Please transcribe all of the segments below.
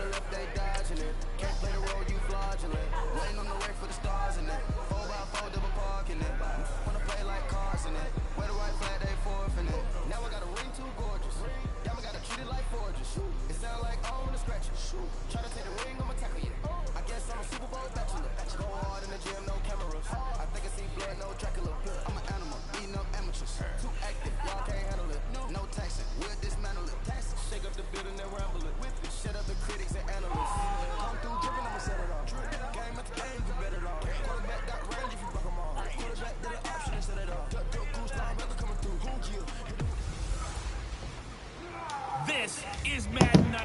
the left, they dodging it. Can't play the role, you fraudulent. Waiting on the race for the stars in it. 4x4 double parking it. Wanna play like cars in it. Where the right flag, they forfeit it. Now I got a ring too gorgeous. Damn, I gotta treat it like forges. It sound like I want to scratch it. Try to take the ring, I'ma tackle you. I guess I'm a Super Bowl bachelor. Go hard in the gym, no cameras. I think I see blood, no Dracula. I'm an animal, eating up amateurs. Too active, y'all can't handle it. No taxing, we'll dismantle it. Shake up the building and ramble it. Shut up the critics and analysts. Come through dripping, I'ma set it off. Game after game, you bet it all. Quarterback got range if you buck them all. Quarterback did an option and set it off. Goose line, brother coming through. This is Madden.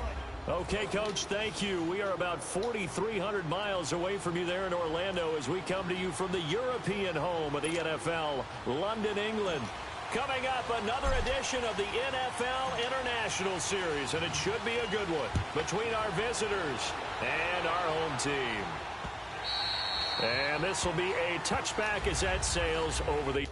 Okay, Coach, thank you. We are about 4,300 miles away from you there in Orlando as we come to you from the European home of the NFL, London, England. Coming up, another edition of the NFL International Series, and it should be a good one between our visitors and our home team. And this will be a touchback as that sails over the...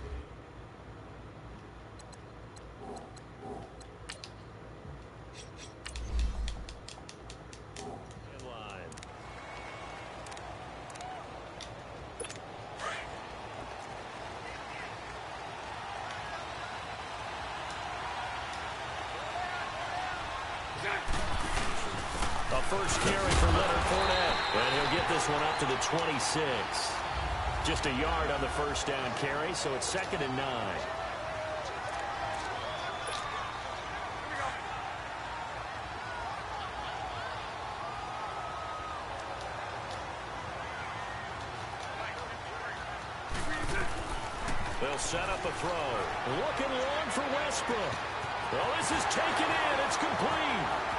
A first carry for Leonard Fournette, and he'll get this one up to the 26. Just a yard on the first down carry, so it's 2nd and 9. They'll set up a throw. Looking long for Westbrook. Well, this is taken in. It's complete.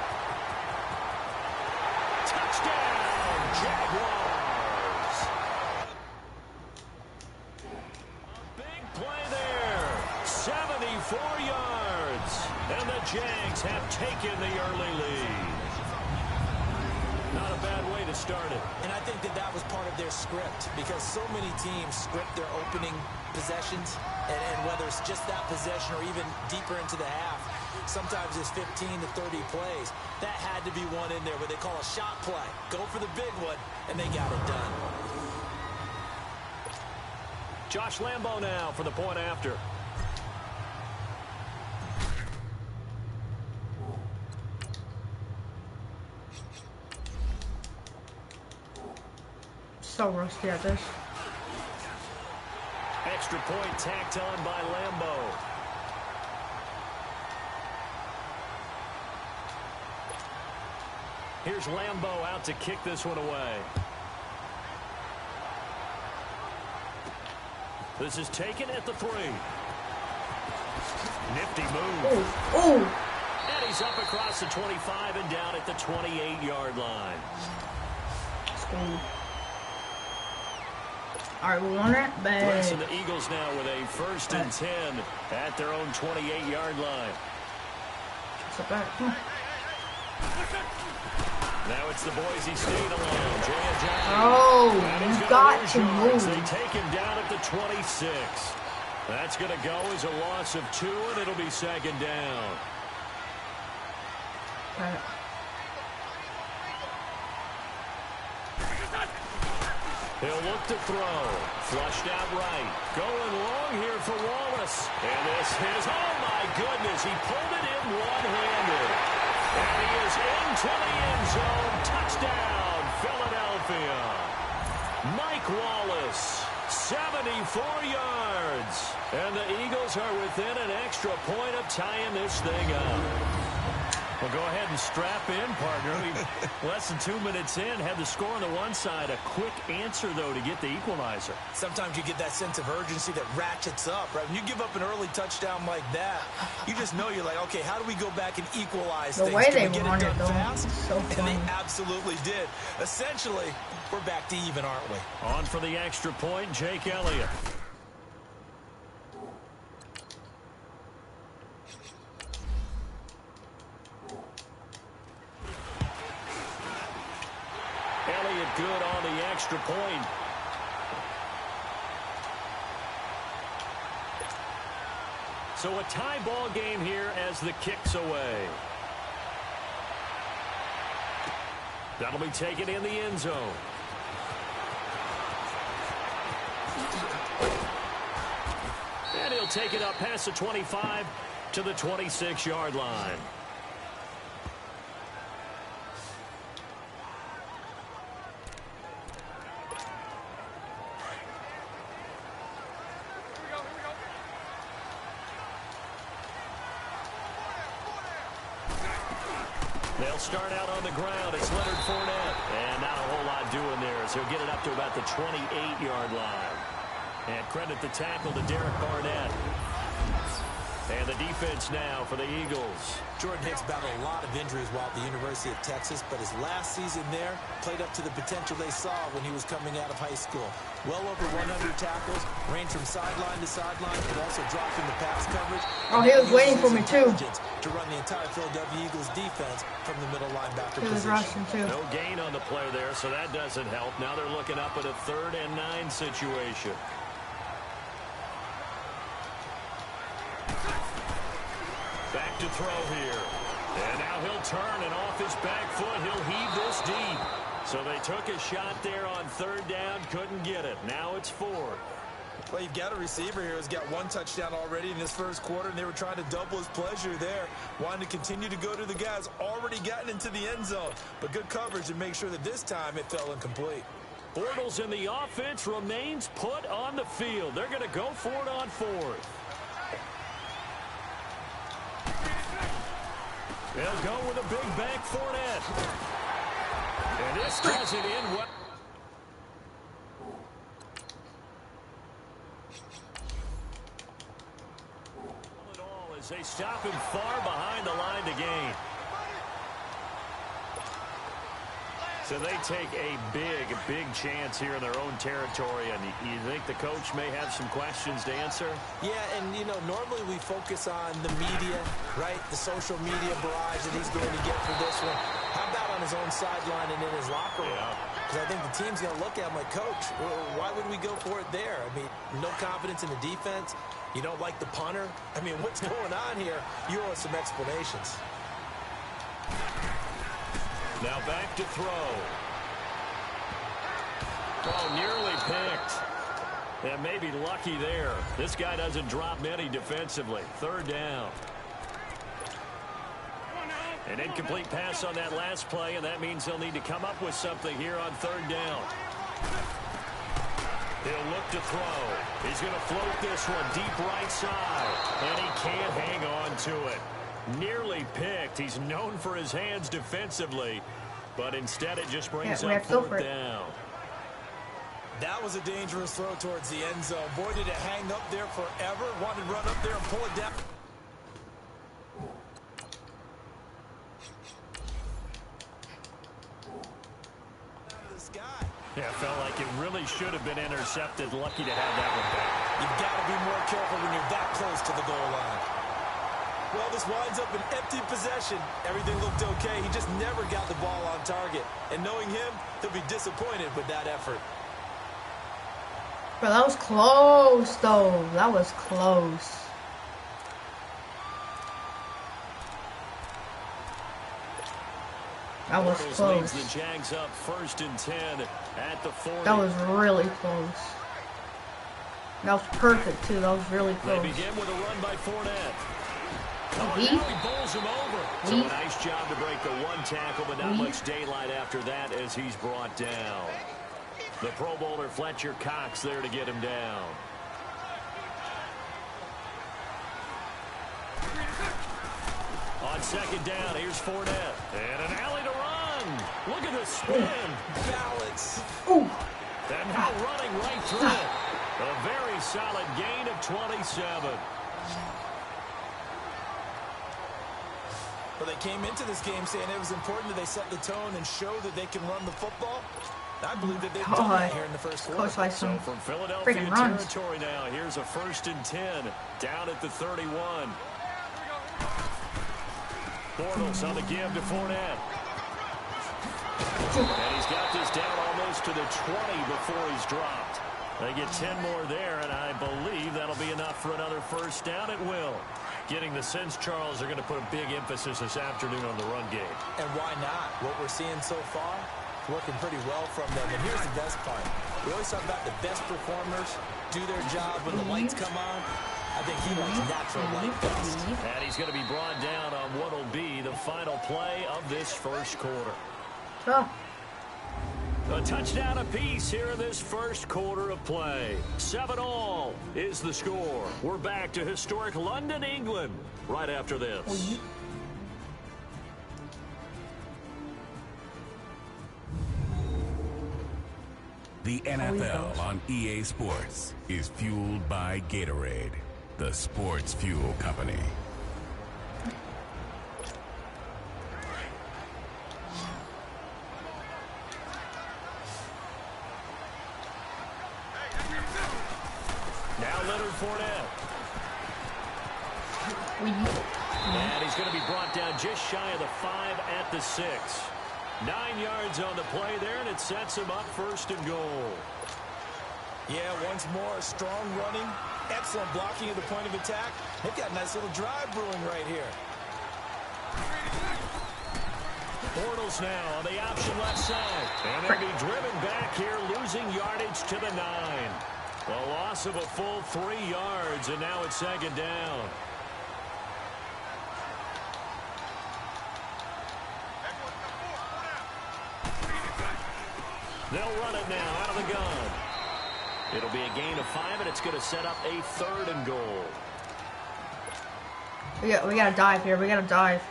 Touchdown, Jaguars. A big play there. 74 yards. And the Jags have taken the early lead. Not a bad way to start it. And I think that was part of their script, because so many teams script their opening possessions, and whether it's just that possession or even deeper into the half, sometimes it's 15 to 30 plays. That had to be one in there where they call a shot play. Go for the big one, and they got it done. Josh Lambo now for the point after. So rusty at this. Extra point tacked on by Lambo. Here's Lambo out to kick this one away. This is taken at the 3. Nifty move. Oh. And he's up across the 25 and down at the 28-yard line. Let's go. All right, we want it back. And the Eagles now with a 1st and 10 at their own 28-yard line. It's a back. Now it's the Boise State alone. Oh, you got to move. They take him down at the 26. That's going to go as a loss of 2, and it'll be 2nd down. He'll look to throw. Flushed out right. Going long here for Wallace. And this is, oh my goodness, he pulled it in one-handed. And he is into the end zone. Touchdown, Philadelphia. Mike Wallace, 74 yards. And the Eagles are within an extra point of tying this thing up. Well, go ahead and strap in, partner. Less than 2 minutes in, had the score on the one side. A quick answer, though, to get the equalizer. Sometimes you get that sense of urgency that ratchets up, right? When you give up an early touchdown like that, you just know you're like, okay, how do we go back and equalize things? The way they get won it it, done though, fast? so And funny. they absolutely did. Essentially, we're back to even, aren't we? On for the extra point, Jake Elliott. Elliott good on the extra point. So a tie ball game here as the kick's away. That'll be taken in the end zone. And he'll take it up past the 25 to the 26-yard line. They'll start out on the ground. It's Leonard Fournette. And not a whole lot doing there as he'll get it up to about the 28-yard line. And credit the tackle to Derek Barnett. And the defense now for the Eagles. Jordan Hicks battled a lot of injuries while at the University of Texas, but his last season there played up to the potential they saw when he was coming out of high school. Well over 100 tackles, ranged from sideline to sideline, but also dropped in the pass coverage. Oh, he was waiting for me too. To run the entire Philadelphia Eagles defense from the middle linebacker He was position. rushing too. No gain on the play there, so that doesn't help. Now they're looking up at a 3rd and 9 situation. Back to throw here. And now he'll turn, and off his back foot, he'll heave this deep. So they took a shot there on 3rd down, couldn't get it. Now it's 4th. Well, you've got a receiver here who's got 1 touchdown already in this first quarter, and they were trying to double his pleasure there, wanting to continue to go to the guys already gotten into the end zone. But good coverage to make sure that this time it fell incomplete. Bortles in the offense remains put on the field. They're going to go for it on 4th. They'll go with a big bank Fournette. And this does it in what... As they stop him far behind the line to gain. So they take a big chance here in their own territory. And you think the coach may have some questions to answer? Yeah, and, you know, normally we focus on the media, right? The social media barrage that he's going to get for this one. How about on his own sideline and in his locker room? Because I think the team's going to look at him like, Coach, why would we go for it there? I mean, no confidence in the defense. You don't like the punter? I mean, what's going on here? You owe us some explanations. Now back to throw. Oh, nearly picked. And maybe lucky there. This guy doesn't drop many defensively. 3rd down. An incomplete pass on that last play, and that means they'll need to come up with something here on 3rd down. He'll look to throw. He's going to float this one deep right side, and he can't hang on to it. Nearly picked. He's known for his hands defensively, but instead it just brings up 4th down. That was a dangerous throw towards the end zone. Boy, did it hang up there forever. Wanted to run up there and pull it down. Yeah, felt like it really should have been intercepted. Lucky to have that one back. You've got to be more careful when you're that close to the goal line. Well, this winds up an empty possession. Everything looked okay. He just never got the ball on target. And knowing him, he'll be disappointed with that effort. Bro, that was close, though. That was close. That was close. The Jags up 1st and 10 at the 40. That was really close. That was perfect, too. That was really close. They begin with a run by Fournette. He bowls him over. So a nice job to break the 1 tackle, but not much daylight after that as he's brought down. The Pro Bowler Fletcher Cox there to get him down. On 2nd down, here's Fournette. And an alley to run. Look at the spin. Balance. And now running right through it. A very solid gain of 27. Well, they came into this game saying it was important that they set the tone and show that they can run the football. I believe that they've done that here in the first quarter. Coach, like So from Philadelphia territory now, here's a 1st and 10 down at the 31. Bortles on the give to Fournette. And he's got this down almost to the 20 before he's dropped. They get 10 more there, and I believe that'll be enough for another 1st down. It will. Getting the sense, Charles, they're going to put a big emphasis this afternoon on the run game. And why not? What we're seeing so far, working pretty well from them. And here's the best part. We always talk about the best performers do their job when the lights come on. I think he likes natural light best. And he's going to be brought down on what will be the final play of this first quarter. Oh. A touchdown apiece here in this first quarter of play. 7-all is the score. We're back to historic London, England, right after this. The NFL on EA Sports is fueled by Gatorade, the sports fuel company. Now Leonard Fournette. And he's going to be brought down just shy of the 5 at the 6. 9 yards on the play there, and it sets him up 1st and goal. Yeah, once more, strong running, excellent blocking at the point of attack. They've got a nice little drive brewing right here. Bortles now on the option left side. And they'll be driven back here, losing yardage to the 9. A loss of a full 3 yards, and now it's 2nd down. They'll run it now out of the gun. It'll be a gain of 5, and it's going to set up a 3rd and goal. We gotta dive here. We gotta dive.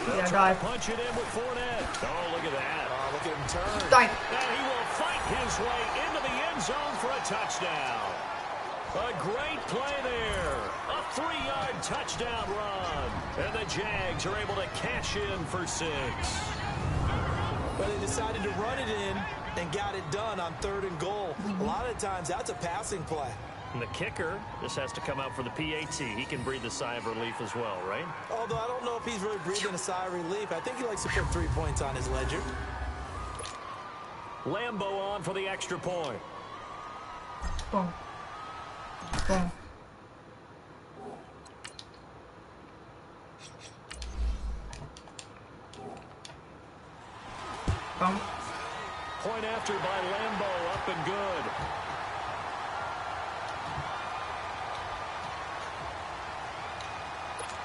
We gotta dive. Punch it in with Fournette. Oh, look at that. Oh, look at him turn. Dive. And he will fight his way into the end zone for a touchdown. A great play there. A 3-yard touchdown run. And the Jags are able to cash in for 6. Well, they decided to run it in and got it done on 3rd and goal. A lot of times, that's a passing play. And the kicker, this has to come out for the PAT. He can breathe a sigh of relief as well, right? Although I don't know if he's really breathing a sigh of relief. I think he likes to put 3 points on his ledger. Lambo on for the extra point. Boom. Boom. Boom. Point after by Lambo, up and good.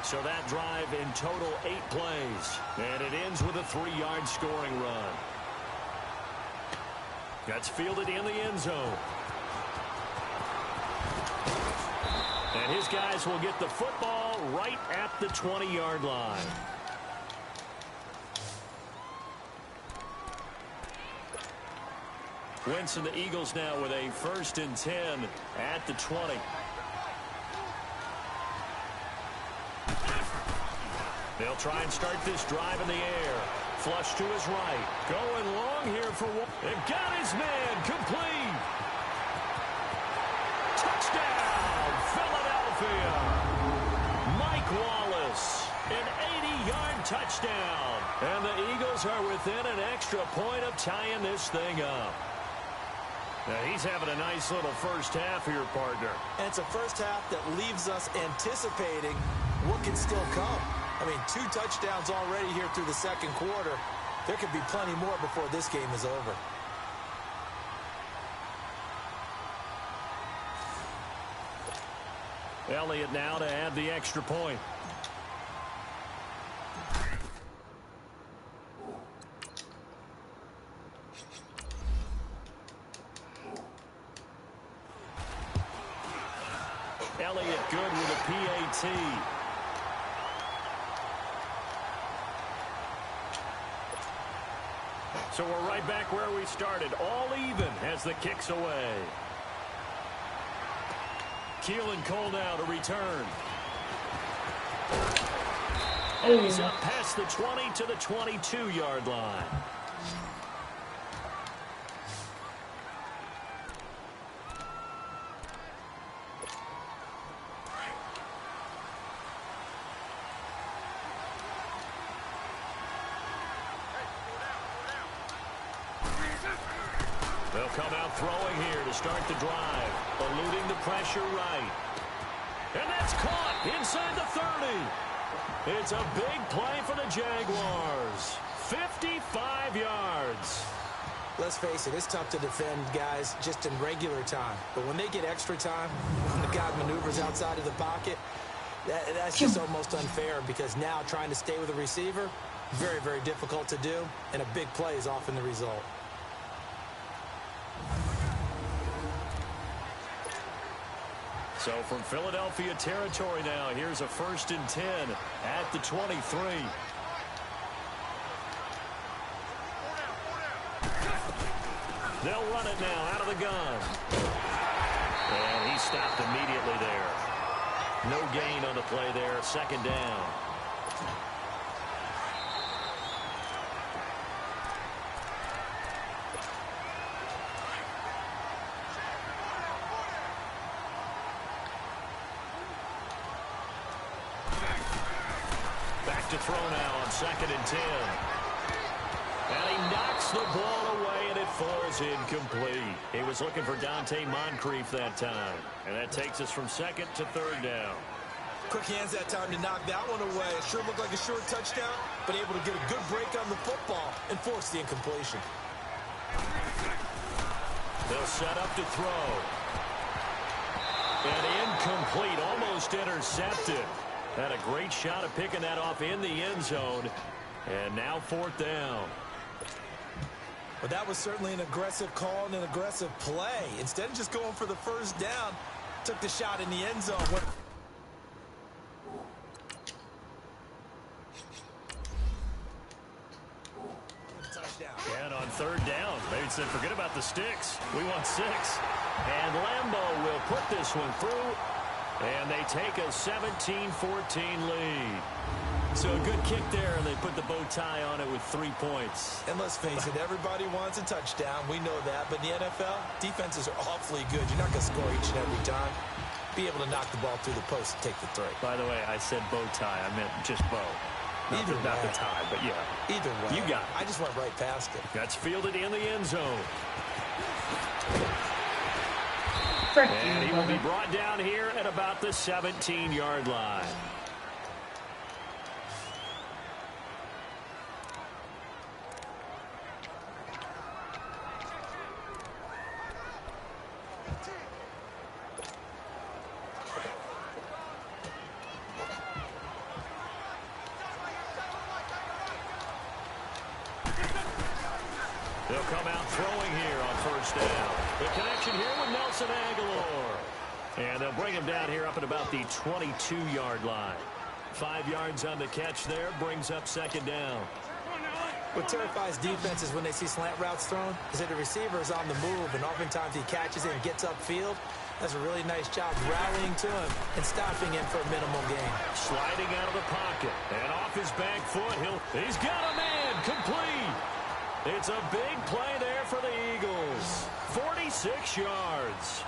So that drive in total 8 plays. And it ends with a 3-yard scoring run. That's fielded in the end zone. And his guys will get the football right at the 20-yard line. Wentz and the Eagles now with a 1st and 10 at the 20. They'll try and start this drive in the air. Flush to his right. Going long here for one. They've got his man complete. Touchdown, Philadelphia. Mike Wallace, an 80-yard touchdown. And the Eagles are within an extra point of tying this thing up. Now he's having a nice little first half here, partner. And it's a first half that leaves us anticipating what can still come. I mean, 2 touchdowns already here through the 2nd quarter. There could be plenty more before this game is over. Elliott now to add the extra point. Elliott good with a PAT. So we're right back where we started. All even as the kick's away. Keelan Cole now to return. And he's up past the 20 to the 22-yard line. They'll come out throwing here to start the drive. Eluding the pressure right. And that's caught inside the 30. It's a big play for the Jaguars. 55 yards. Let's face it, it's tough to defend guys just in regular time. But when they get extra time, when the guy maneuvers outside of the pocket, that's just almost unfair because now trying to stay with the receiver, very, very difficult to do, and a big play is often the result. So from Philadelphia territory now, here's a 1st and 10 at the 23. They'll run it now out of the gun. And he stopped immediately there. No gain on the play there, 2nd down. Back to throw now on 2nd and 10. And he knocks the ball away, and it falls incomplete. He was looking for Dante Moncrief that time. And that takes us from 2nd to 3rd down. Quick hands that time to knock that one away. It sure looked like a short touchdown, but able to get a good break on the football and force the incompletion. They'll set up to throw. And incomplete, almost intercepted. Had a great shot at picking that off in the end zone. And now 4th down. But that was certainly an aggressive call and an aggressive play. Instead of just going for the 1st down, took the shot in the end zone. And on 3rd down, they said, forget about the sticks. We want 6. And Lambeau will put this one through. And they take a 17-14 lead. So a good kick there, and they put the bow tie on it with 3 points. And let's face it, everybody wants a touchdown. We know that. But in the NFL, defenses are awfully good. You're not going to score each and every time. Be able to knock the ball through the post and take the 3. By the way, I said bow tie. I meant just bow. Not the tie, but yeah. Either way. You got it. I just went right past it. That's fielded in the end zone. Frick And you, he will brother. be brought down here at about the 17-yard line. They'll come out throwing here on 1st down. The connection here with Nelson Aguilar. And they'll bring him down here up at about the 22-yard line. 5 yards on the catch there, brings up 2nd down. What terrifies defenses when they see slant routes thrown is that the receiver is on the move, and oftentimes he catches it and gets upfield. Does a really nice job rallying to him and stopping him for a minimal gain. Sliding out of the pocket. And off his back foot, he's got a man complete. It's a big play there for the Eagles. 46 yards.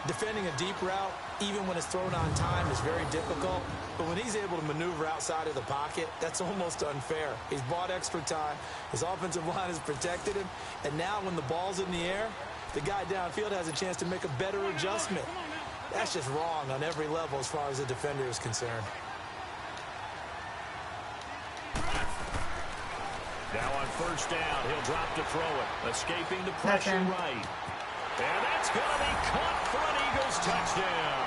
Defending a deep route, even when it's thrown on time, is very difficult. But when he's able to maneuver outside of the pocket, that's almost unfair. He's bought extra time. His offensive line has protected him. And now when the ball's in the air, the guy downfield has a chance to make a better adjustment. That's just wrong on every level as far as the defender is concerned. Now on 1st down, he'll drop to throw it. Escaping the pressure Nothing. right. And that's going to be caught for an Eagles touchdown.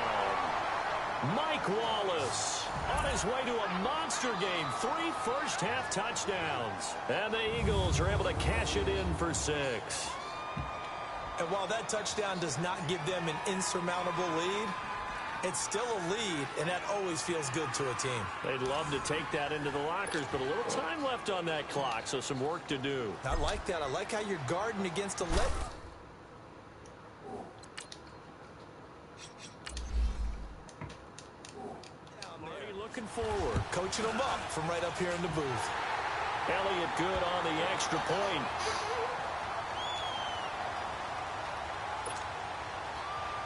Mike Wallace on his way to a monster game. 3 first-half touchdowns. And the Eagles are able to cash it in for 6. And while that touchdown does not give them an insurmountable lead, it's still a lead, and that always feels good to a team. They'd love to take that into the lockers, but a little time left on that clock, so some work to do. I like that. I like how you're guarding against a let. Looking forward. Coaching them up from right up here in the booth. Elliott good on the extra point.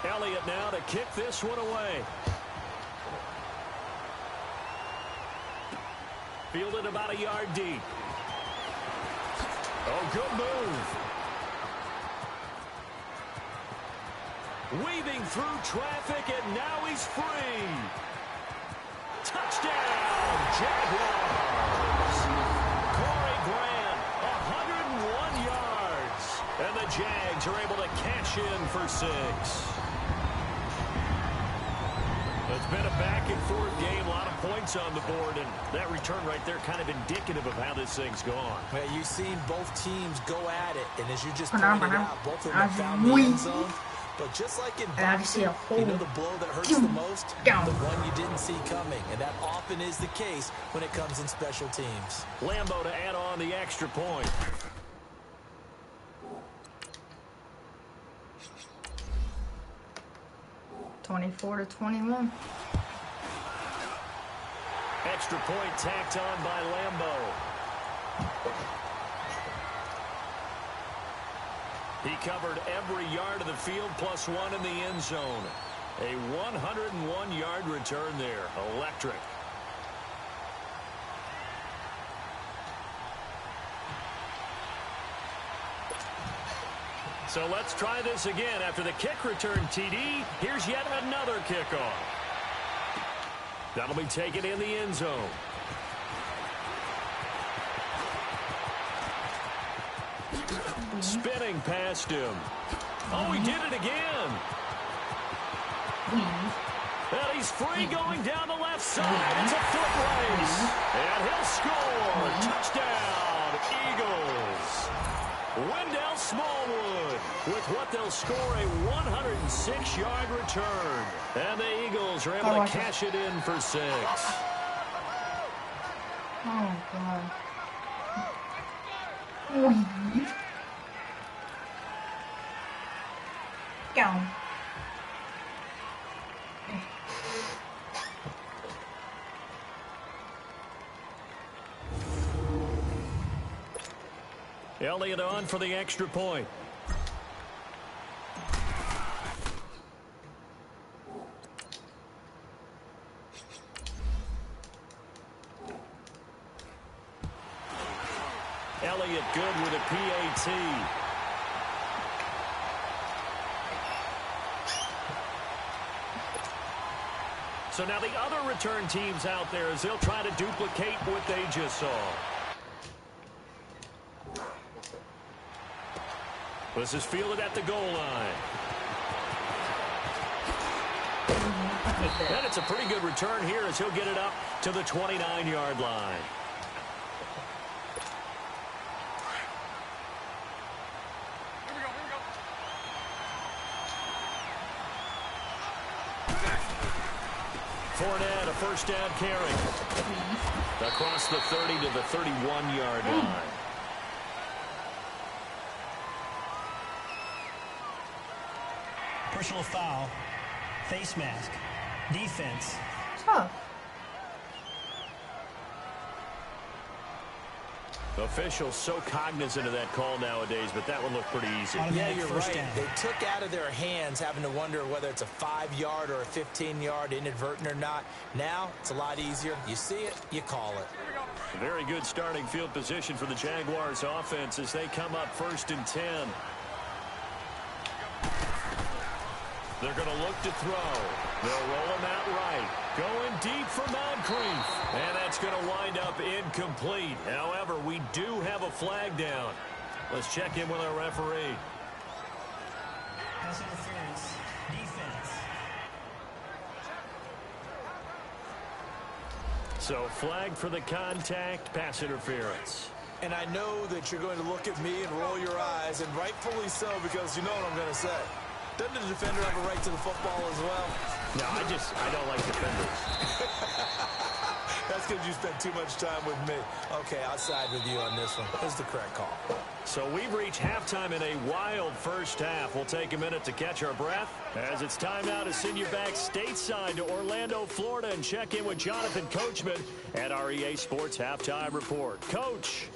Elliott now to kick this one away. Fielded about a yard deep. Oh, good move. Weaving through traffic, and now he's free. Touchdown, Jaguars. Corey Grant, 101 yards. And the Jags are able to cash in for 6. It's been a back-and-forth game, a lot of points on the board, and that return right there kind of indicative of how this thing's gone. Well, you've seen both teams go at it, and as you just pointed out, both of them have found the end zone. But just like in boxing, you know the blow that hurts the most? The one you didn't see coming, and that often is the case when it comes in special teams. Lambo to add on the extra point. (24-21). Extra point tacked on by Lambo. He covered every yard of the field plus 1 in the end zone. A 101-yard return there. Electric. So let's try this again. After the kick return, TD, here's yet another kickoff. That'll be taken in the end zone. Spinning past him. Oh, he did it again. And he's free going down the left side. It's a foot race. And he'll score. Touchdown, Eagles. Wendell Smallwood with what they'll score a 106-yard return. And the Eagles are able to cash it in for 6. Oh, God. Go. Elliott on for the extra point. Elliott good with a PAT. So now the other return teams out there as they'll try to duplicate what they just saw. This is fielded at the goal line. And it's a pretty good return here as he'll get it up to the 29-yard line. Fournette, a first down carry. Across the 30 to the 31-yard line. Personal foul, face mask, defense. Tough. Officials so cognizant of that call nowadays, but that one looked pretty easy. Yeah, you're right. They took out of their hands having to wonder whether it's a 5-yard or a 15-yard inadvertent or not. Now, it's a lot easier. You see it, you call it. Very good starting field position for the Jaguars offense as they come up 1st and 10. They're going to look to throw. They'll roll him out right. Going deep for Moncrief. And that's going to wind up incomplete. However, we do have a flag down. Let's check in with our referee. Pass interference, defense. So flag for the contact, pass interference. And I know that you're going to look at me and roll your eyes, and rightfully so, because you know what I'm going to say. Doesn't the defender have a right to the football as well? No, I don't like defenders. That's because you spent too much time with me. Okay, I'll side with you on this one. This is the correct call. So we've reached halftime in a wild first half. We'll take a minute to catch our breath as it's time now to send you back stateside to Orlando, Florida, and check in with Jonathan Coachman at our EA Sports Halftime Report. Coach.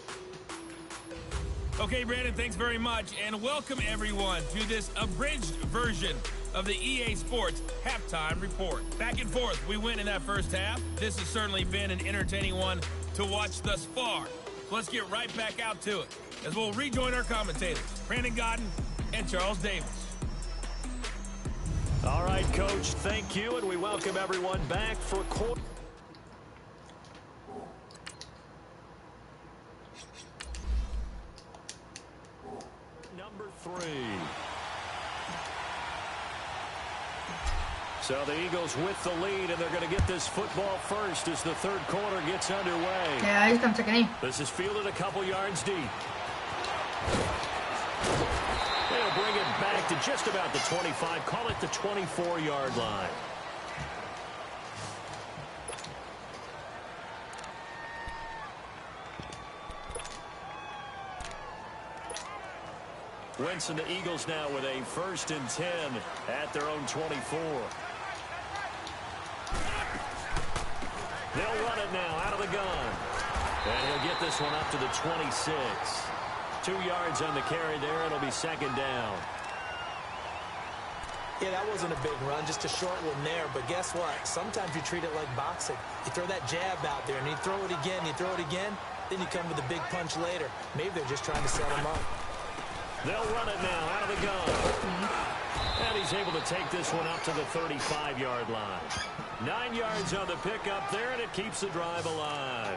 Okay, Brandon, thanks very much, and welcome everyone to this abridged version of the EA Sports Halftime Report. Back and forth, we win in that first half. This has certainly been an entertaining one to watch thus far. So let's get right back out to it as we'll rejoin our commentators, Brandon Godden and Charles Davis. right, Coach. Thank you, and we welcome everyone back for quarter. Number 3. So the Eagles with the lead, and they're going to get this football first as the third quarter gets underway. Yeah, he's going to take a knee. This is fielded a couple yards deep. They'll bring it back to just about the 25. Call it the 24-yard line. Wentz and the Eagles now with a 1st and 10 at their own 24. They'll run it now out of the gun. And he'll get this one up to the 26. 2 yards on the carry there. It'll be 2nd down. Yeah, that wasn't a big run, just a short one there. But guess what? Sometimes you treat it like boxing. You throw that jab out there, and you throw it again, then you come with a big punch later. Maybe they're just trying to set him up. They'll run it now out of the gun. And he's able to take this one up to the 35-yard line. 9 yards on the pickup there, and it keeps the drive alive.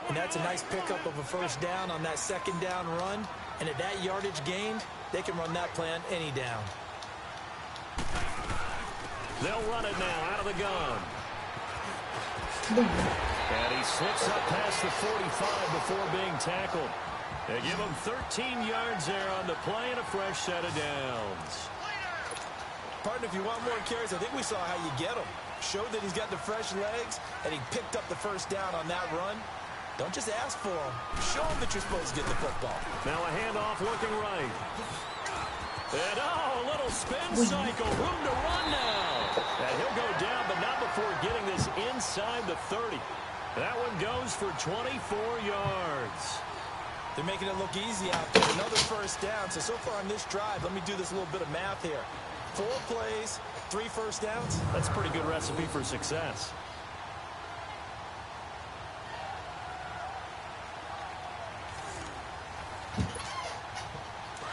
And that's a nice pickup of a 1st down on that 2nd down run. And at that yardage gained, they can run that plan any down. They'll run it now out of the gun. And he slips up past the 45 before being tackled. They give him 13 yards there on the play and a fresh set of downs. Partner, if you want more carries, I think we saw how you get him. Showed that he's got the fresh legs, and he picked up the 1st down on that run. Don't just ask for him. Show him that you're supposed to get the football. Now a handoff looking right. And a little spin cycle. Room to run now. And he'll go down, but not before getting this inside the 30. That one goes for 24 yards. They're making it look easy out there. Another 1st down. So far on this drive, let me do this little bit of math here. 4 plays, 3 1st downs. That's a pretty good recipe for success.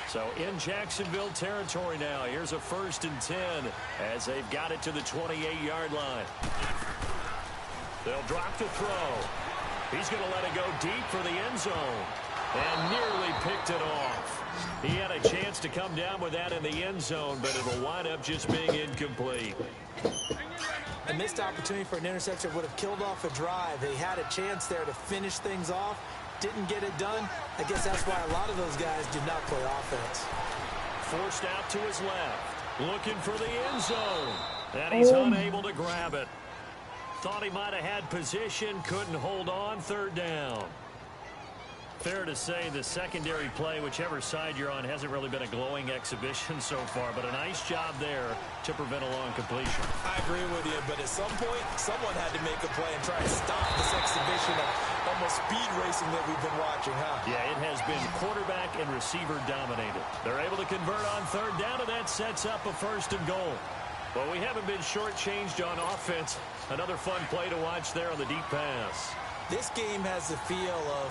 So in Jacksonville territory now. Here's a 1st and 10 as they've got it to the 28-yard line. They'll drop to throw. He's going to let it go deep for the end zone. And nearly picked it off. He had a chance to come down with that in the end zone, but it'll wind up just being incomplete. A missed opportunity for an interception would have killed off a drive. They had a chance there to finish things off. Didn't get it done. I guess that's why a lot of those guys did not play offense. Forced out to his left. Looking for the end zone. And he's unable to grab it. Thought he might have had position. Couldn't hold on. 3rd down. Fair to say the secondary play, whichever side you're on, hasn't really been a glowing exhibition so far, but a nice job there to prevent a long completion. I agree with you, but at some point, someone had to make a play and try to stop this exhibition of almost speed racing that we've been watching, huh? Yeah, it has been quarterback and receiver dominated. They're able to convert on 3rd down, and that sets up a 1st and goal. Well, we haven't been shortchanged on offense. Another fun play to watch there on the deep pass. This game has the feel of,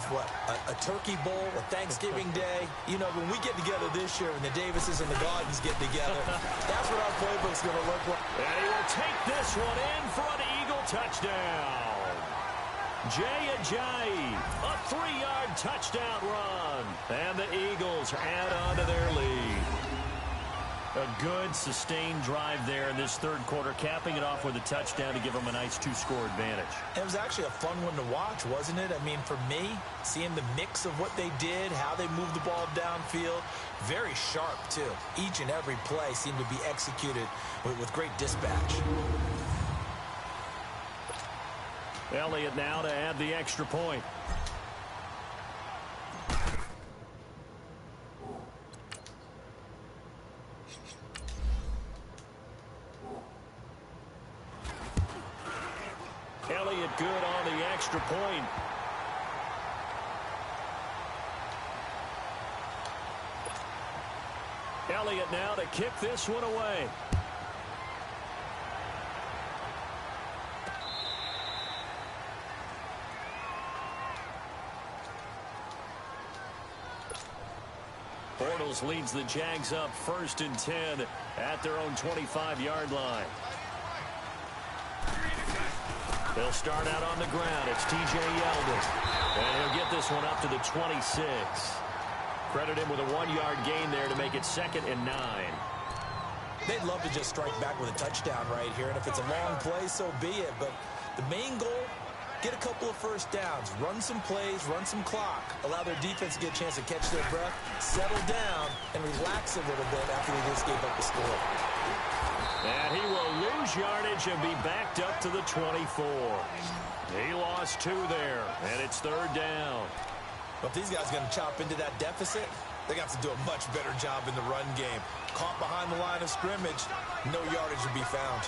a turkey bowl, a Thanksgiving day. You know, when we get together this year and the Davises and the Gardens get together, that's what our playbook's going to look like. And he will take this one in for an Eagle touchdown. Jay Ajayi, a 3-yard touchdown run. And the Eagles add on to their lead. A good, sustained drive there in this 3rd quarter, capping it off with a touchdown to give them a nice 2-score advantage. It was actually a fun one to watch, wasn't it? I mean, for me, seeing the mix of what they did, how they moved the ball downfield, very sharp, too. Each and every play seemed to be executed with great dispatch. Elliott now to add the extra point. Elliott good on the extra point. Elliott now to kick this one away. Bortles leads the Jags up 1st and 10 at their own 25-yard line. They'll start out on the ground. It's T.J. Yeldon. And he'll get this one up to the 26. Credit him with a 1-yard gain there to make it 2nd and 9. They'd love to just strike back with a touchdown right here. And if it's a long play, so be it. But the main goal, get a couple of first downs, run some plays, run some clock, allow their defense to get a chance to catch their breath, settle down, and relax a little bit after they just gave up the score. And he will lose yardage and be backed up to the 24. He lost 2 there, and it's 3rd down. But if these guys are going to chop into that deficit, they got to do a much better job in the run game. Caught behind the line of scrimmage, no yardage to be found.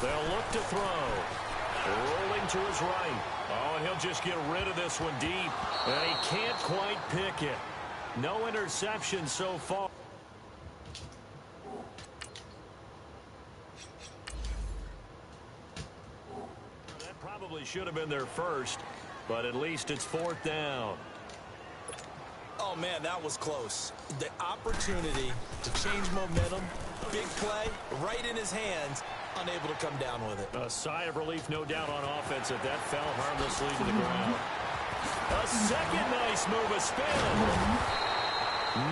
They'll look to throw. Rolling to his right. Oh, and he'll just get rid of this one deep. And he can't quite pick it. No interception so far. That probably should have been their first, but at least it's 4th down. Oh, man, that was close. The opportunity to change momentum, big play, right in his hands, unable to come down with it. A sigh of relief, no doubt, on offense if that fell harmlessly to the ground. A second nice move, a spin.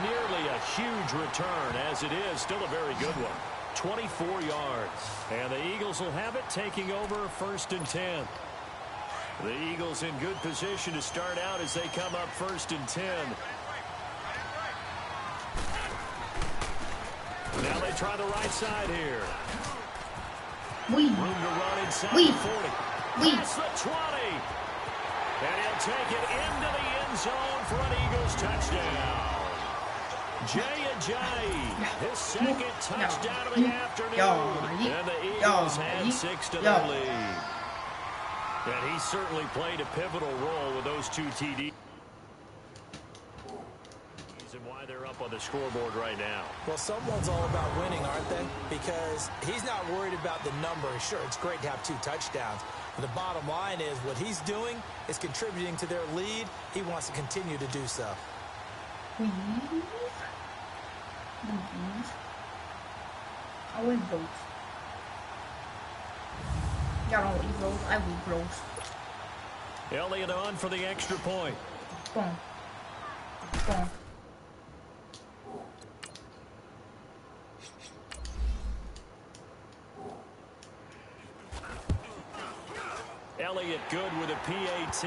Nearly a huge return, as it is still a very good one. 24 yards. And the Eagles will have it, taking over 1st and 10. The Eagles in good position to start out as they come up 1st and 10. Now they try the right side here. Room to run inside the 40. Past the 20. And he'll take it into the end zone for an Eagles touchdown. Jay Ajayi, his 2nd touchdown of the afternoon. And the Eagles had 6 to their lead. And he certainly played a pivotal role with those 2 TDs. And why they're up on the scoreboard right now. Well, someone's all about winning, aren't they? Because he's not worried about the number. Sure, it's great to have 2 touchdowns. But the bottom line is what he's doing is contributing to their lead. He wants to continue to do so. I win those. Y'all don't eat those. I eat those. Elliott on for the extra point. Boom. Boom. Elliott good with a PAT.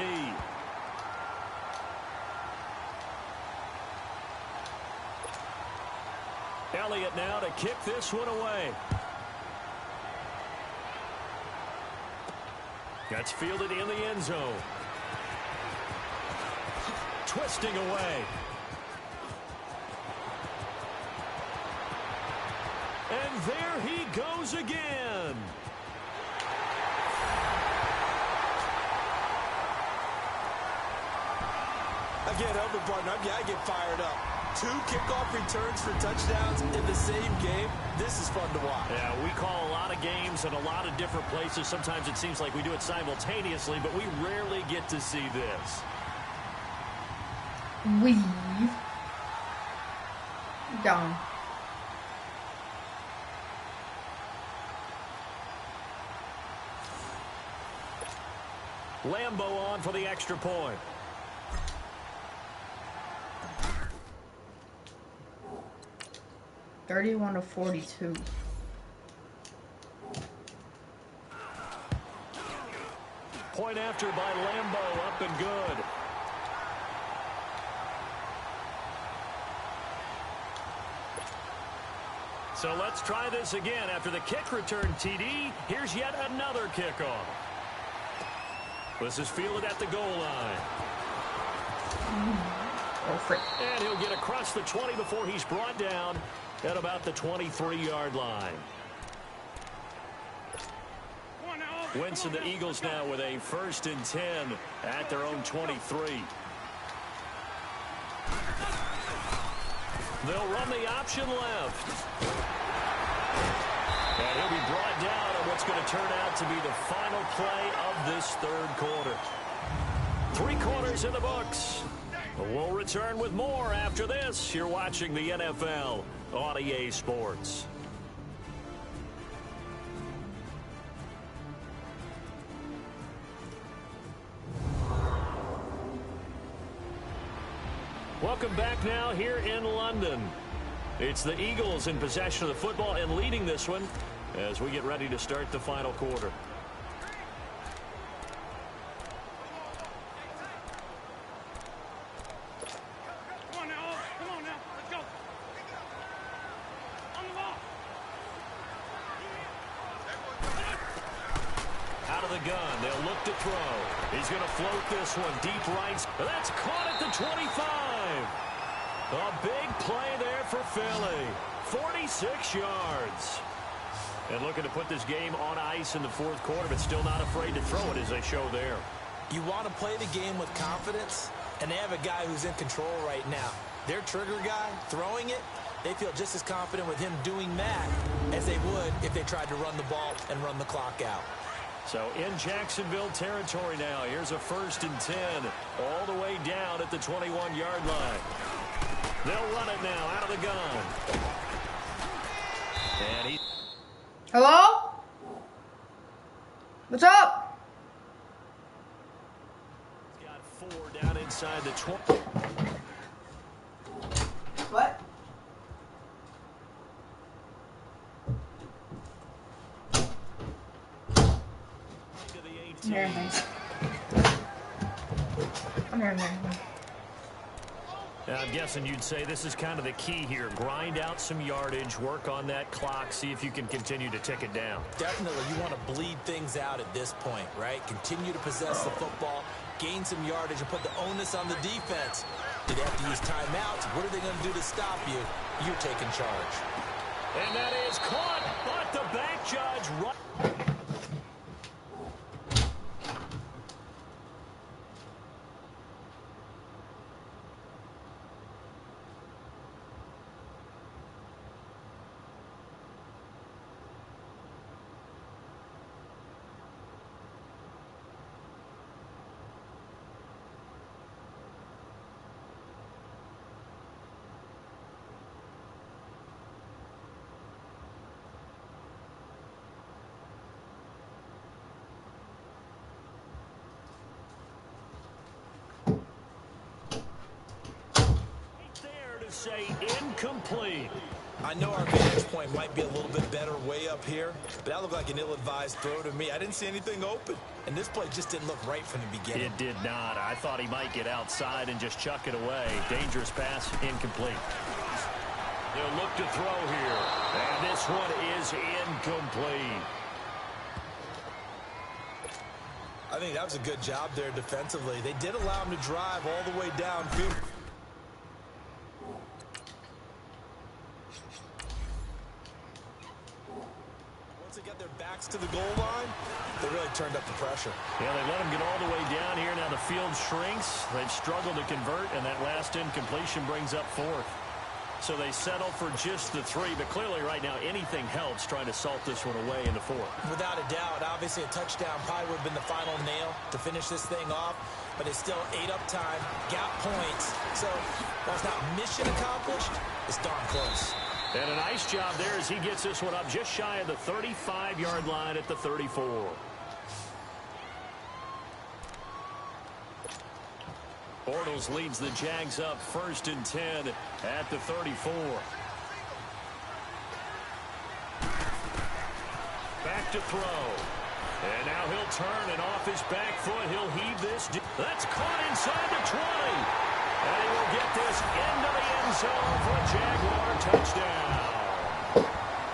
Elliott now to kick this one away. That's fielded in the end zone. Twisting away. And there he goes again. I can't help it, partner. I get fired up. 2 kickoff returns for touchdowns in the same game. This is fun to watch. Yeah, we call a lot of games in a lot of different places. Sometimes it seems like we do it simultaneously, but we rarely get to see this. Weave. Down. Lambo on for the extra point. $31 to $42. Point after by Lambo, up and good. So let's try this again. After the kick return TD, here's yet another kickoff. This is fielded at the goal line. And he'll get across the 20 before he's brought down at about the 23-yard line. Wentz and the Eagles now with a 1st and 10 at their own 23. They'll run the option left. And he'll be brought down on what's going to turn out to be the final play of this 3rd quarter. 3 quarters in the books. We'll return with more after this. You're watching the NFL on EA Sports. Welcome back now here in London. It's the Eagles in possession of the football and leading this one as we get ready to start the final quarter. Come on now, let's go. On the ball. Out of the gun, they'll look to throw. He's going to float this one deep right. That's caught at the 25. A big play there for Philly. 46 yards. And looking to put this game on ice in the fourth quarter, but still not afraid to throw it as they show there. You want to play the game with confidence, and they have a guy who's in control right now. Their trigger guy, throwing it, they feel just as confident with him doing that as they would if they tried to run the ball and run the clock out. So in Jacksonville territory now, here's a 1st and 10, all the way down at the 21-yard line. They'll run it now out of the gun. And he... Hello? What's up? He's got 4 down inside the 20. What? To the 18. I'm here. I'm guessing you'd say this is kind of the key here. Grind out some yardage, work on that clock, see if you can continue to tick it down. Definitely, you want to bleed things out at this point, right? Continue to possess the football, gain some yardage, and put the onus on the defense. Do they have to use timeouts? What are they going to do to stop you? You're taking charge. And that is caught, but the back judge... say incomplete. I know our vantage point might be a little bit better way up here, but that looked like an ill-advised throw to me. I didn't see anything open, and this play just didn't look right from the beginning. It did not. I thought he might get outside and just chuck it away. Dangerous pass, incomplete. They'll look to throw here, and this one is incomplete. I think that was a good job there defensively. They did allow him to drive all the way downfield. Once they got their backs to the goal line, they really turned up the pressure. Yeah, they let him get all the way down here. Now the field shrinks. They've struggled to convert, and that last incompletion brings up fourth. So they settle for just the 3, but clearly right now anything helps trying to salt this one away in the fourth. Without a doubt, obviously a touchdown probably would have been the final nail to finish this thing off, but it's still ate up time, got points. So while it's not mission accomplished, it's darn close. And a nice job there as he gets this one up just shy of the 35-yard line at the 34. Bortles leads the Jags up 1st and 10 at the 34. Back to throw. And now he'll turn, and off his back foot, he'll heave this. That's caught inside the 20. And he will get this into the end zone for a Jaguar touchdown.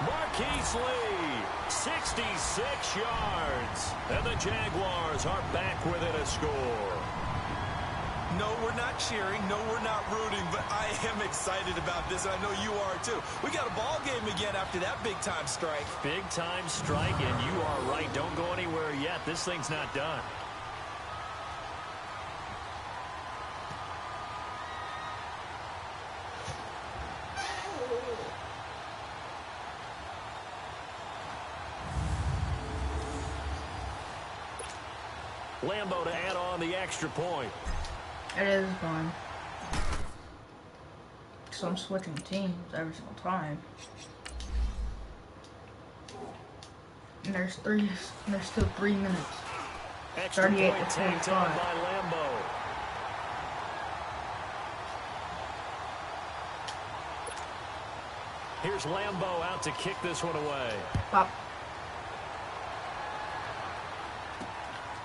Marquise Lee, 66 yards. And the Jaguars are back within a score. No, we're not cheering. No, we're not rooting, but I am excited about this, and I know you are too. We got a ball game again after that big-time strike. Big-time strike, and you are right. Don't go anywhere yet. This thing's not done. Lambeau to add on the extra point. It is fun. so I'm switching teams every single time. And there's still 3 minutes. Extra 38 point to tanked 45. on by Lambo. Here's Lambo out to kick this one away. Pop.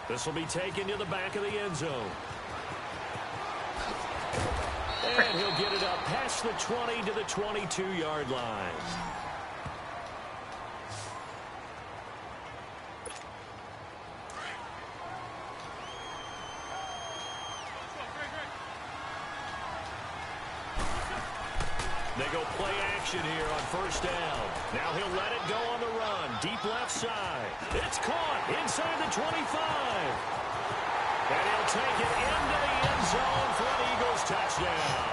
This will be taken to the back of the end zone. And he'll get it up past the 20 to the 22-yard line. They go play action here on first down. Now he'll let it go on the run. Deep left side. It's caught inside the 25. And he'll take it into the end zone for an Eagles touchdown.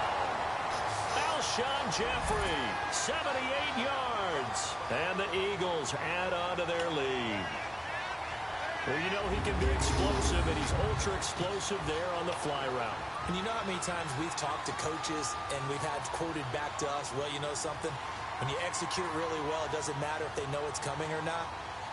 Alshon Jeffrey, 78 yards. And the Eagles add on to their lead. Well, you know he can be explosive, and he's ultra explosive there on the fly route. And you know how many times we've talked to coaches and we've had quoted back to us, well, you know something? When you execute really well, it doesn't matter if they know it's coming or not.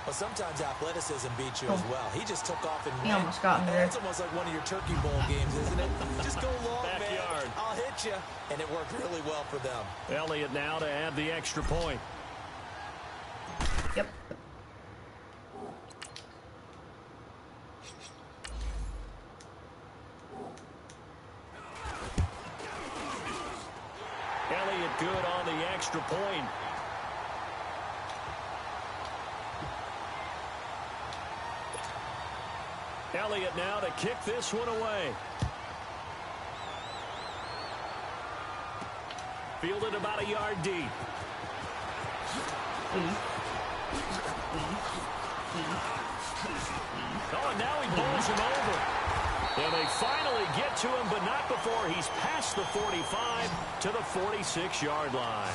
Well, sometimes athleticism beats you as well. He just took off and He almost got me there. It's almost like one of your Turkey Bowl games, isn't it? Just go long, Backyard. man. I'll hit you. And it worked really well for them. Elliott now to add the extra point. Yep. Elliott good on the extra point. Elliott now to kick this one away. Fielded about a yard deep. Oh, and now he bowls him over. And they finally get to him, but not before he's past the 45 to the 46-yard line.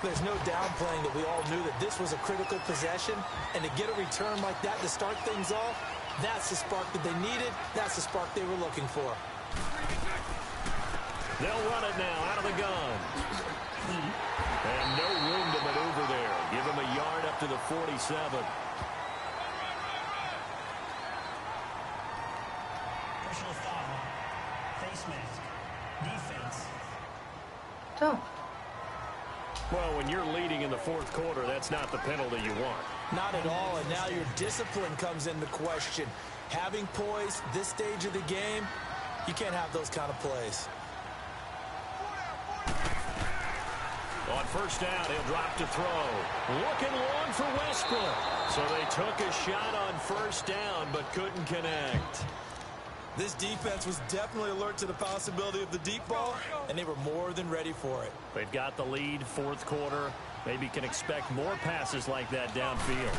There's no downplaying that we all knew that this was a critical possession, and to get a return like that to start things off, that's the spark that they needed. That's the spark they were looking for. They'll run it now out of the gun. And no room to maneuver there. Give him a yard up to the 47. Personal foul. Face mask. Defense. So. Well, when you're leading in the fourth quarter, that's not the penalty you want. Not at all, and now your discipline comes into question. Having poise this stage of the game, you can't have those kind of plays. On first down, he'll drop to throw. Looking long for Westbrook. So they took a shot on first down, but couldn't connect. This defense was definitely alert to the possibility of the deep ball, and they were more than ready for it. They've got the lead, fourth quarter. Maybe can expect more passes like that downfield.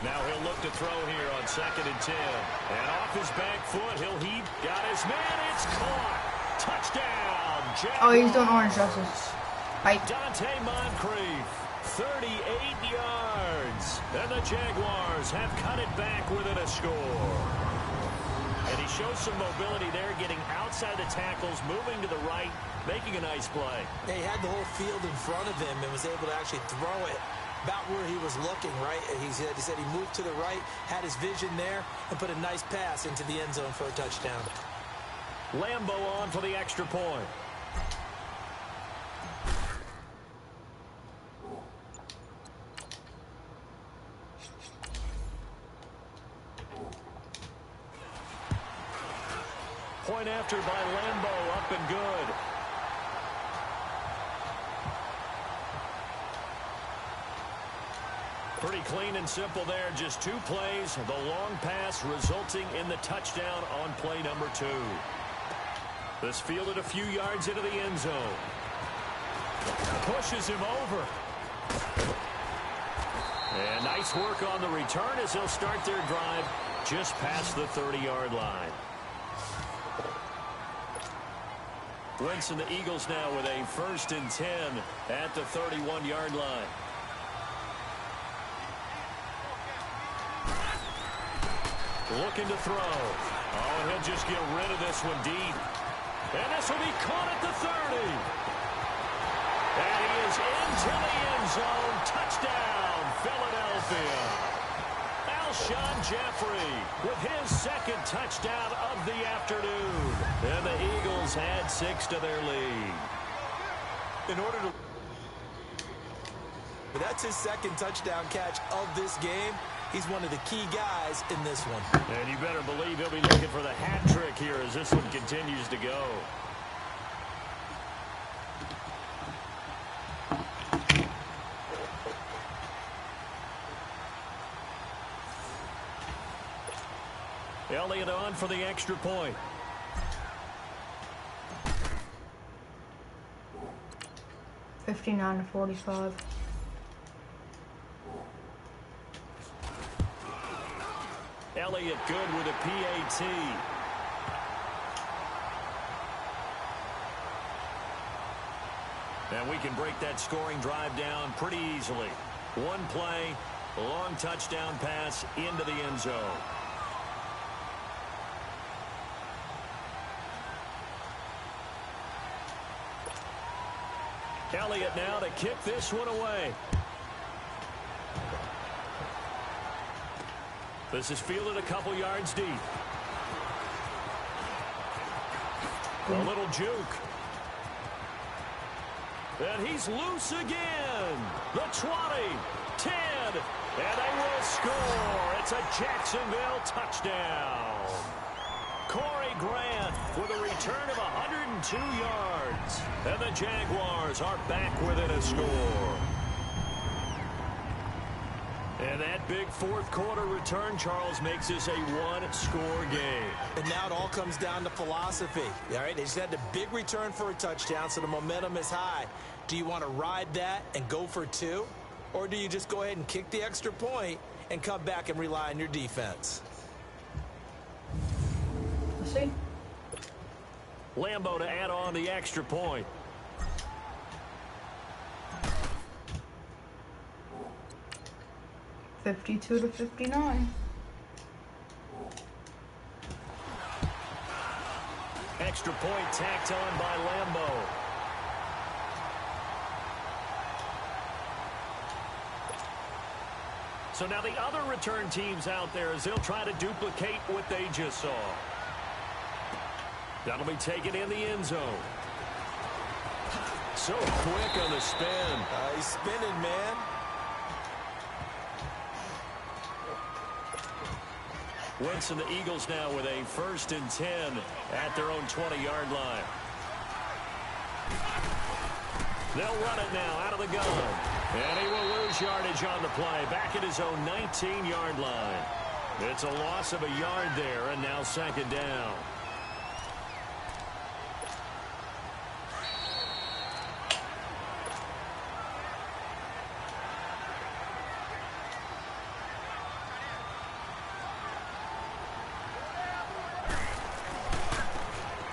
Now he'll look to throw here on 2nd and 10. And off his back foot, he'll got his man. It's caught. Touchdown, Jaguars. Oh, he's doing orange justice. Fight. Dante Moncrief, 38 yards. And the Jaguars have cut it back within a score. And he shows some mobility there, getting outside the tackles, moving to the right, making a nice play. He had the whole field in front of him and was able to actually throw it about where he was looking, right? He said he moved to the right, had his vision there, and put a nice pass into the end zone for a touchdown. Lambo on for the extra point. Point after by Lambo, up and good. Pretty clean and simple there, just 2 plays. The long pass resulting in the touchdown on play number 2. This fielded a few yards into the end zone. Pushes him over. And nice work on the return as they'll start their drive just past the 30-yard line. Wentz and the Eagles now with a 1st and 10 at the 31-yard line. Looking to throw. Oh, and he'll just get rid of this one deep. And this will be caught at the 30. And he is into the end zone. Touchdown, Philadelphia. Alshon Jeffrey with his second touchdown of the afternoon. And the Eagles add 6 to their lead. That's his second touchdown catch of this game. He's one of the key guys in this one. And you better believe he'll be looking for the hat trick here as this one continues to go. Elliott on for the extra point. (59-45). Elliott good with a PAT. And we can break that scoring drive down pretty easily. One play, a long touchdown pass into the end zone. Elliott now to kick this one away. This is fielded a couple yards deep. A little juke. And he's loose again. The 20, 10, and they will score. It's a Jacksonville touchdown. Corey Grant with a return of 102 yards. And the Jaguars are back within a score. And that big fourth quarter return, Charles, makes this a one-score game. And now it all comes down to philosophy. All right, they just had a big return for a touchdown, so the momentum is high. Do you want to ride that and go for 2? Or do you just go ahead and kick the extra point and come back and rely on your defense? Let's see. Lambo to add on the extra point. (52-59). Extra point tacked on by Lambo. So now the other return teams out there as they'll try to duplicate what they just saw. That'll be taken in the end zone. So quick on the spin. He's spinning, man. Wentz and the Eagles now with a 1st and 10 at their own 20-yard line. They'll run it now out of the gun. And he will lose yardage on the play. Back at his own 19-yard line. It's a loss of a yard there, and now 2nd down.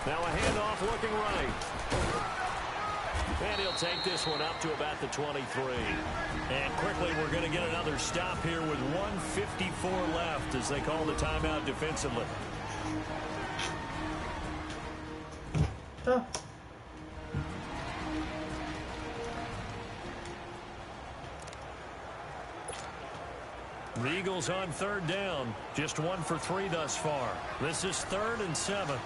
Now a handoff looking right. And he'll take this one up to about the 23. And quickly we're going to get another stop here with 1:54 left as they call the timeout defensively. Oh. The Eagles on 3rd down. Just 1 for 3 thus far. This is 3rd and 7.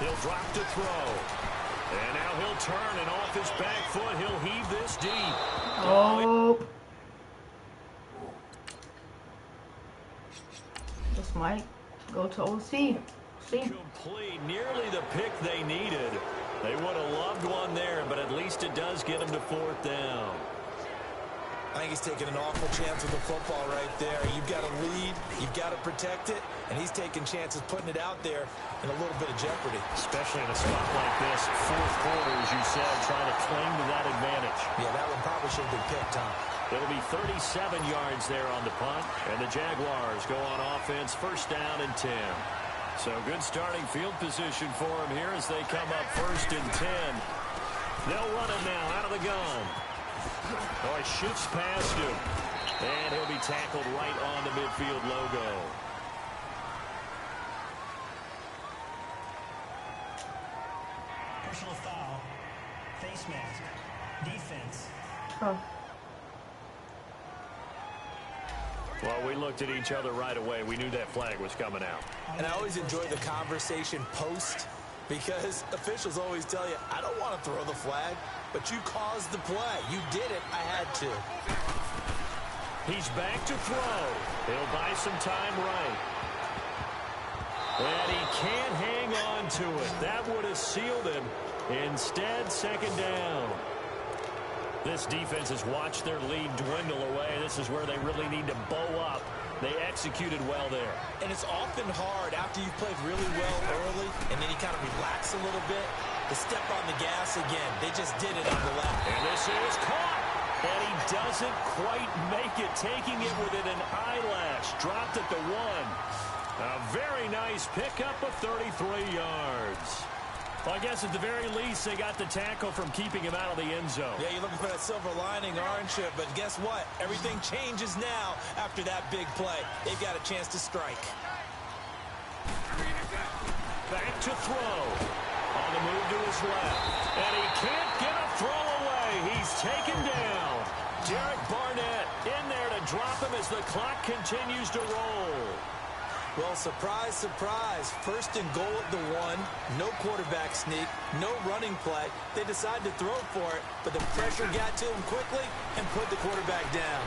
He'll drop to throw. And now he'll turn, and off his back foot, he'll heave this deep. Oh. This might go to OC. See. Complete. Nearly the pick they needed. They would have loved one there, but at least it does get them to 4th down. I think he's taking an awful chance with the football right there. You've got to lead, you've got to protect it, and he's taking chances putting it out there in a little bit of jeopardy. Especially in a spot like this, 4th quarter, as you said, trying to cling to that advantage. Yeah, that one probably should have been picked, Tom. It'll be 37 yards there on the punt, and the Jaguars go on offense, 1st down and 10. So good starting field position for him here as they come up 1st and 10. They'll run it now out of the gun. Oh, he shifts past him. And he'll be tackled right on the midfield logo. tough. Well, we looked at each other right away. We knew that flag was coming out. And I always enjoy the conversation post because officials always tell you, I don't want to throw the flag, but you caused the play. You did it. I had to. He's back to throw. He'll buy some time right. And he can't hang on to it. That would have sealed him. Instead, second down. This defense has watched their lead dwindle away. This is where they really need to bow up. They executed well there. And it's often hard after you've played really well early and then you kind of relax a little bit to step on the gas again. They just did it on the left. And this is caught. And he doesn't quite make it, taking it within an eyelash. Dropped at the 1. A very nice pickup of 33 yards. Well, I guess at the very least, they got the tackle from keeping him out of the end zone. Yeah, you're looking for that silver lining, aren't you? But guess what? Everything changes now after that big play. They've got a chance to strike. Back to throw. On the move to his left. And he can't get a throw away. He's taken down. Derek Barnett in there to drop him as the clock continues to roll. Well, surprise, surprise. First and goal at the 1. No quarterback sneak. No running play. They decide to throw for it, but the pressure got to him quickly and put the quarterback down.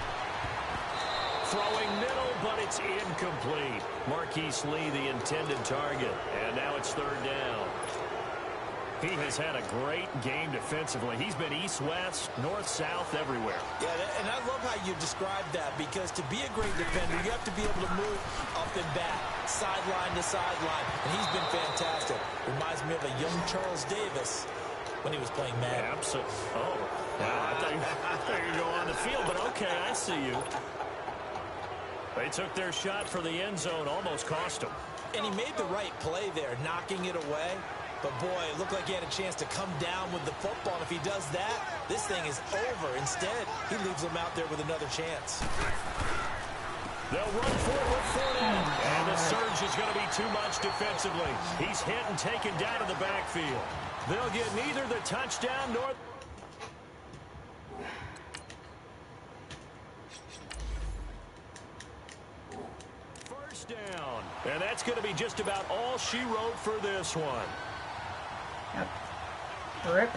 Throwing middle, but it's incomplete. Marquise Lee, the intended target. And now it's third down. He has had a great game defensively. He's been east-west, north-south, everywhere. Yeah, and I love how you described that because to be a great defender, you have to be able to move up and back, sideline to sideline, and he's been fantastic. Reminds me of a young Charles Davis when he was playing Madden. Absolutely. Oh, wow, I thought you go on the field, but okay, I see you. They took their shot for the end zone, almost cost him. And he made the right play there, knocking it away. But, boy, it looked like he had a chance to come down with the football. And if he does that, this thing is over. Instead, he leaves him out there with another chance. They'll run forward for it. And the surge is going to be too much defensively. He's hit and taken down in the backfield. They'll get neither the touchdown nor... First down. And that's going to be just about all she wrote for this one. Yep. Rip.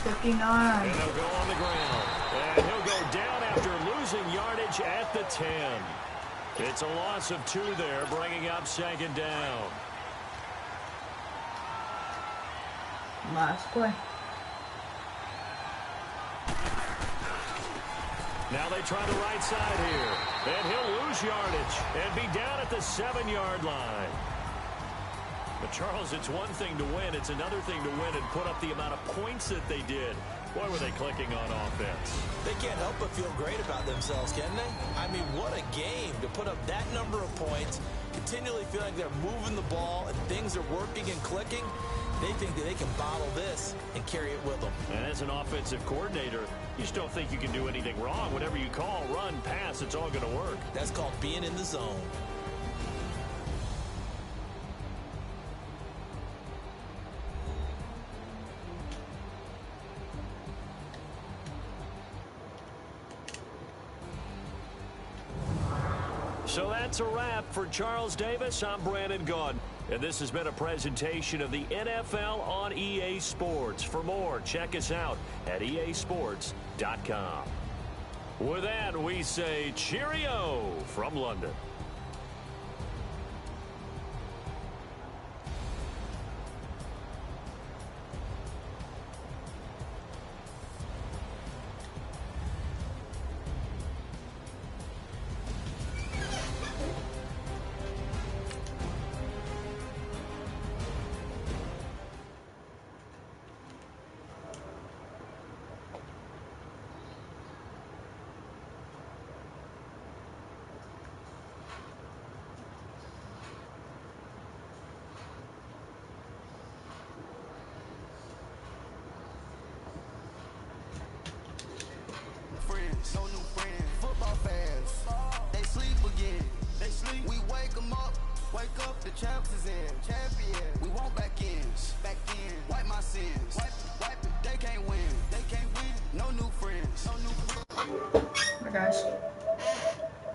And he'll go on the ground. And he'll go down after losing yardage at the 10. It's a loss of 2 there, bringing up second down. Last play. Now they try the right side here. And he'll lose yardage and be down at the 7-yard line. But, Charles, it's one thing to win. It's another thing to win and put up the amount of points that they did. Boy, were they clicking on offense. They can't help but feel great about themselves, can they? I mean, what a game to put up that number of points, continually feeling like they're moving the ball and things are working and clicking. They think that they can bottle this and carry it with them. And as an offensive coordinator, you just don't think you can do anything wrong. Whatever you call, run, pass, it's all going to work. That's called being in the zone. So that's a wrap for Charles Davis. I'm Brandon Gaudin. And this has been a presentation of the NFL on EA Sports. For more, check us out at easports.com. With that, we say cheerio from London. No new friends, football fans. They sleep again. We wake 'em up. Wake up, the champs is in. Champion. We want back ends. Back in. Wipe my sins. Wipe it. They can't win. They can't win. No new friends. No new friends. Bye, guys.